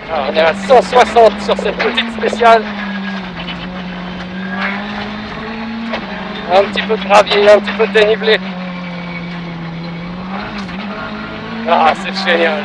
Alors, on est à 160 sur cette petite spéciale. Un petit peu de gravier, un petit peu de dénivelé. Ah, c'est génial.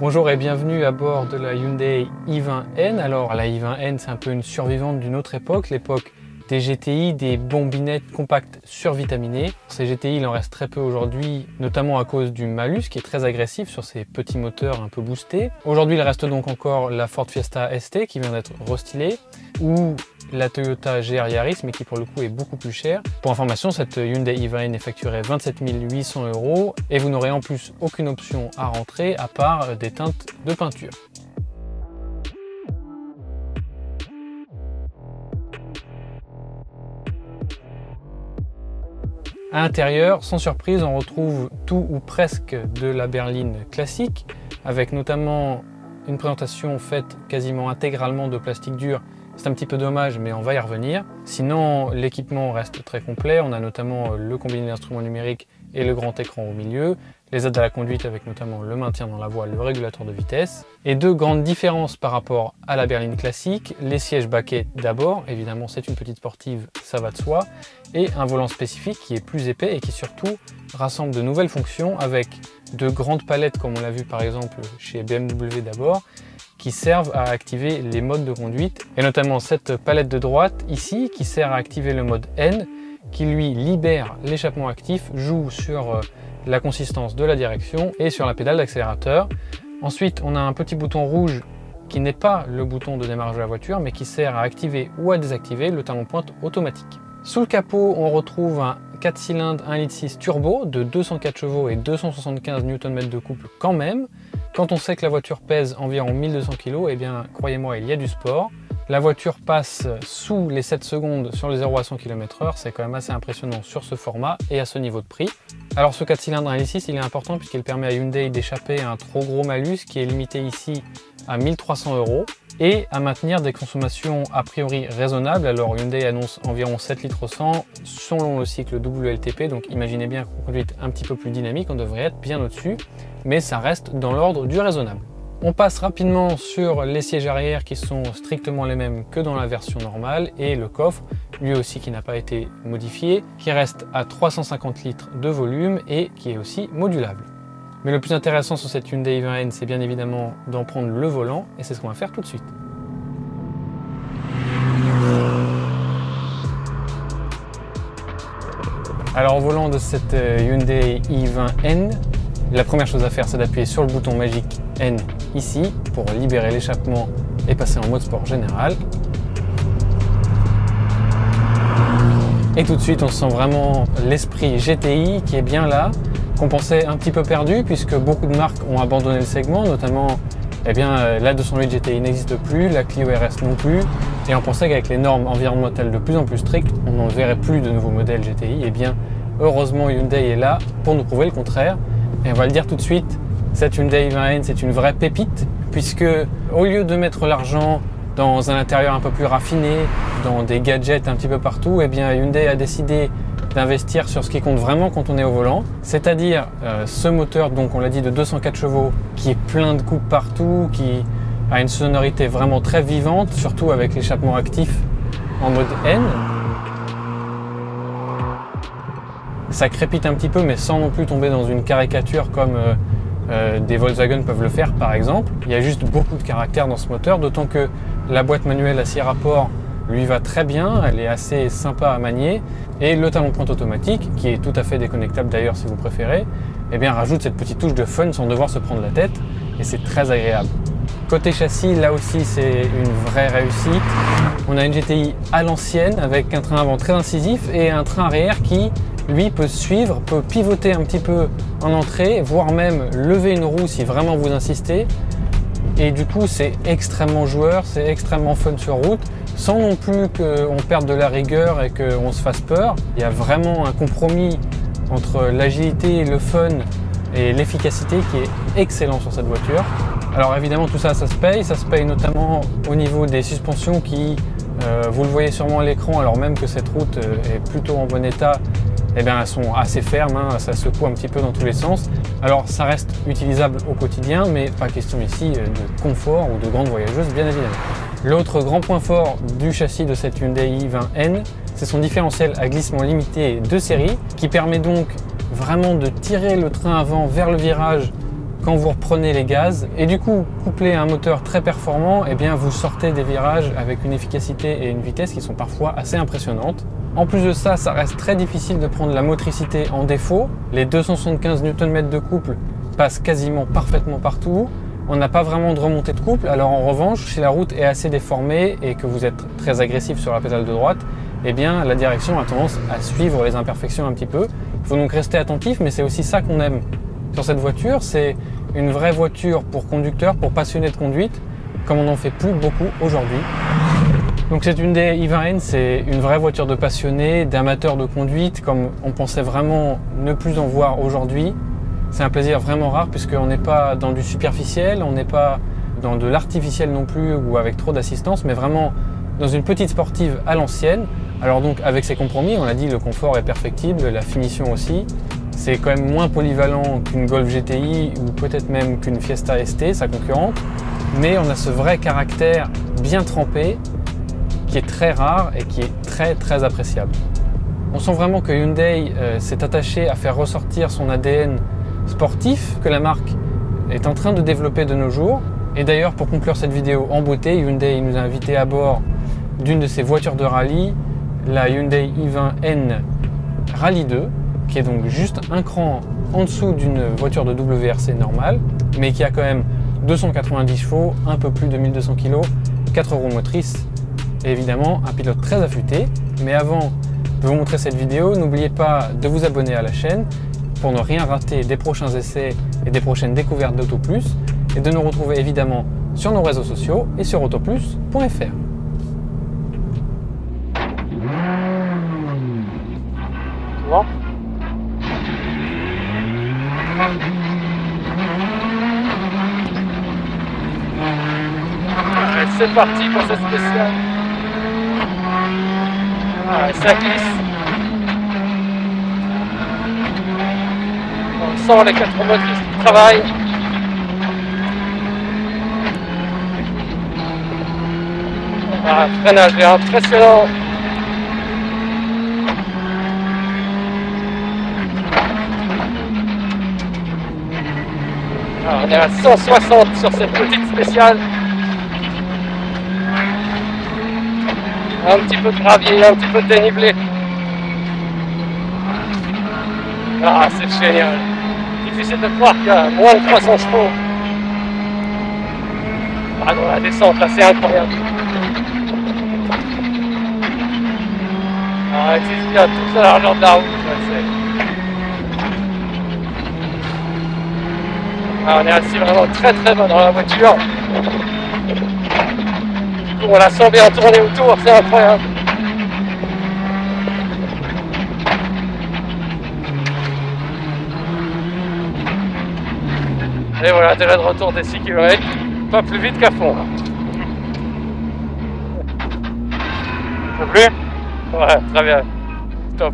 Bonjour et bienvenue à bord de la Hyundai i20N. Alors la i20N, c'est un peu une survivante d'une autre époque, l'époque des GTI, des bombinettes compactes survitaminées. Ces GTI, il en reste très peu aujourd'hui, notamment à cause du malus qui est très agressif sur ces petits moteurs un peu boostés. Aujourd'hui, il reste donc encore la Ford Fiesta ST qui vient d'être restylée, ou la Toyota GR Yaris, mais qui pour le coup est beaucoup plus chère. Pour information, cette Hyundai i20N est facturée 27 800 € et vous n'aurez en plus aucune option à rentrer à part des teintes de peinture. À l'intérieur, sans surprise, on retrouve tout ou presque de la berline classique, avec notamment une présentation faite quasiment intégralement de plastique dur. C'est un petit peu dommage, mais on va y revenir. Sinon, l'équipement reste très complet. On a notamment le combiné d'instruments numériques et le grand écran au milieu, les aides à la conduite avec notamment le maintien dans la voie, le régulateur de vitesse. Et deux grandes différences par rapport à la berline classique, les sièges baquets d'abord, évidemment c'est une petite sportive, ça va de soi, et un volant spécifique qui est plus épais et qui surtout rassemble de nouvelles fonctions avec de grandes palettes comme on l'a vu par exemple chez BMW d'abord, qui servent à activer les modes de conduite, et notamment cette palette de droite ici qui sert à activer le mode N, qui lui libère l'échappement actif, joue sur la consistance de la direction et sur la pédale d'accélérateur. Ensuite, on a un petit bouton rouge qui n'est pas le bouton de démarrage de la voiture, mais qui sert à activer ou à désactiver le talon-pointe automatique. Sous le capot, on retrouve un 4 cylindres 1,6 litre turbo de 204 chevaux et 275 Nm de couple quand même. Quand on sait que la voiture pèse environ 1200 kg, eh bien, croyez-moi, il y a du sport. La voiture passe sous les 7 secondes sur les 0 à 100 km/h, c'est quand même assez impressionnant sur ce format et à ce niveau de prix. Alors ce 4 cylindres 1,6 il est important puisqu'il permet à Hyundai d'échapper à un trop gros malus qui est limité ici à 1300 € et à maintenir des consommations a priori raisonnables. Alors Hyundai annonce environ 7 litres au 100 selon le cycle WLTP, donc imaginez bien qu'en conduite un petit peu plus dynamique, on devrait être bien au-dessus, mais ça reste dans l'ordre du raisonnable. On passe rapidement sur les sièges arrière qui sont strictement les mêmes que dans la version normale et le coffre, lui aussi qui n'a pas été modifié, qui reste à 350 litres de volume et qui est aussi modulable. Mais le plus intéressant sur cette Hyundai i20N, c'est bien évidemment d'en prendre le volant et c'est ce qu'on va faire tout de suite. Alors au volant de cette Hyundai i20N, la première chose à faire, c'est d'appuyer sur le bouton magique N ici pour libérer l'échappement et passer en mode sport général. Et tout de suite, on sent vraiment l'esprit GTI qui est bien là, qu'on pensait un petit peu perdu puisque beaucoup de marques ont abandonné le segment, notamment la 208 GTI n'existe plus, la Clio RS non plus, et on pensait qu'avec les normes environnementales de plus en plus strictes, on n'en verrait plus de nouveaux modèles GTI. Et bien, heureusement, Hyundai est là pour nous prouver le contraire. Et on va le dire tout de suite, cette Hyundai i20N c'est une vraie pépite puisque au lieu de mettre l'argent dans un intérieur un peu plus raffiné, dans des gadgets un petit peu partout, eh bien Hyundai a décidé d'investir sur ce qui compte vraiment quand on est au volant, c'est-à-dire ce moteur, donc on l'a dit, de 204 chevaux qui est plein de coups partout, qui a une sonorité vraiment très vivante, surtout avec l'échappement actif en mode N. Ça crépite un petit peu mais sans non plus tomber dans une caricature comme des Volkswagen peuvent le faire par exemple. Il y a juste beaucoup de caractère dans ce moteur, d'autant que la boîte manuelle à 6 rapports lui va très bien, elle est assez sympa à manier et le talon-pointe automatique, qui est tout à fait déconnectable d'ailleurs si vous préférez, eh bien rajoute cette petite touche de fun sans devoir se prendre la tête et c'est très agréable. Côté châssis, là aussi c'est une vraie réussite. On a une GTI à l'ancienne avec un train avant très incisif et un train arrière qui lui peut suivre, peut pivoter un petit peu en entrée, voire même lever une roue si vraiment vous insistez. Et du coup c'est extrêmement joueur, c'est extrêmement fun sur route, sans non plus qu'on perde de la rigueur et qu'on se fasse peur. Il y a vraiment un compromis entre l'agilité et le fun et l'efficacité qui est excellente sur cette voiture. Alors évidemment tout ça, ça se paye notamment au niveau des suspensions qui, vous le voyez sûrement à l'écran, alors même que cette route est plutôt en bon état, eh bien, elles sont assez fermes, hein, ça secoue un petit peu dans tous les sens. Alors ça reste utilisable au quotidien, mais pas question ici de confort ou de grande voyageuse, bien évidemment. L'autre grand point fort du châssis de cette Hyundai i20N, c'est son différentiel à glissement limité de série, qui permet donc vraiment de tirer le train avant vers le virage quand vous reprenez les gaz. Et du coup, couplé à un moteur très performant, eh bien, vous sortez des virages avec une efficacité et une vitesse qui sont parfois assez impressionnantes. En plus de ça, ça reste très difficile de prendre la motricité en défaut. Les 275 Nm de couple passent quasiment parfaitement partout. On n'a pas vraiment de remontée de couple. Alors en revanche, si la route est assez déformée et que vous êtes très agressif sur la pédale de droite, eh bien, la direction a tendance à suivre les imperfections un petit peu. Il faut donc rester attentif, mais c'est aussi ça qu'on aime sur cette voiture. C'est une vraie voiture pour conducteurs, pour passionnés de conduite, comme on n'en fait plus beaucoup aujourd'hui. Donc cette Hyundai i20N, c'est une vraie voiture de passionnés, d'amateurs de conduite, comme on pensait vraiment ne plus en voir aujourd'hui. C'est un plaisir vraiment rare puisqu'on n'est pas dans du superficiel, on n'est pas dans de l'artificiel non plus ou avec trop d'assistance, mais vraiment dans une petite sportive à l'ancienne. Alors donc avec ses compromis, on l'a dit, le confort est perfectible, la finition aussi. C'est quand même moins polyvalent qu'une Golf GTI ou peut-être même qu'une Fiesta ST, sa concurrente. Mais on a ce vrai caractère bien trempé qui est très rare et qui est très appréciable. On sent vraiment que Hyundai s'est attaché à faire ressortir son ADN sportif que la marque est en train de développer de nos jours. Et d'ailleurs, pour conclure cette vidéo en beauté, Hyundai nous a invités à bord d'une de ses voitures de rallye, la Hyundai i20N Rally 2, qui est donc juste un cran en dessous d'une voiture de WRC normale, mais qui a quand même 290 chevaux, un peu plus de 1200 kg, 4 roues motrices et évidemment un pilote très affûté. Mais avant de vous montrer cette vidéo, n'oubliez pas de vous abonner à la chaîne pour ne rien rater des prochains essais et des prochaines découvertes d'AutoPlus, et de nous retrouver évidemment sur nos réseaux sociaux et sur autoplus.fr. Bon. C'est parti pour cette spéciale. Ça glisse. On sent les 4 motrices qui travaillent. Freinage est impressionnant. On est à 160 sur cette petite spéciale. Un petit peu de gravier, un petit peu de dénivelé. Ah, c'est génial. Difficile de croire qu'il y a moins de 300 chevaux. Ah non, la descente là, c'est incroyable. Ah, il y a toute la largeur de la route. On est assis vraiment très bas dans la voiture. On la sent bien tourner autour, c'est incroyable. Et voilà, déjà de retour des 6 km, pas plus vite qu'à fond. Ça te plaît? Ouais, très bien, top.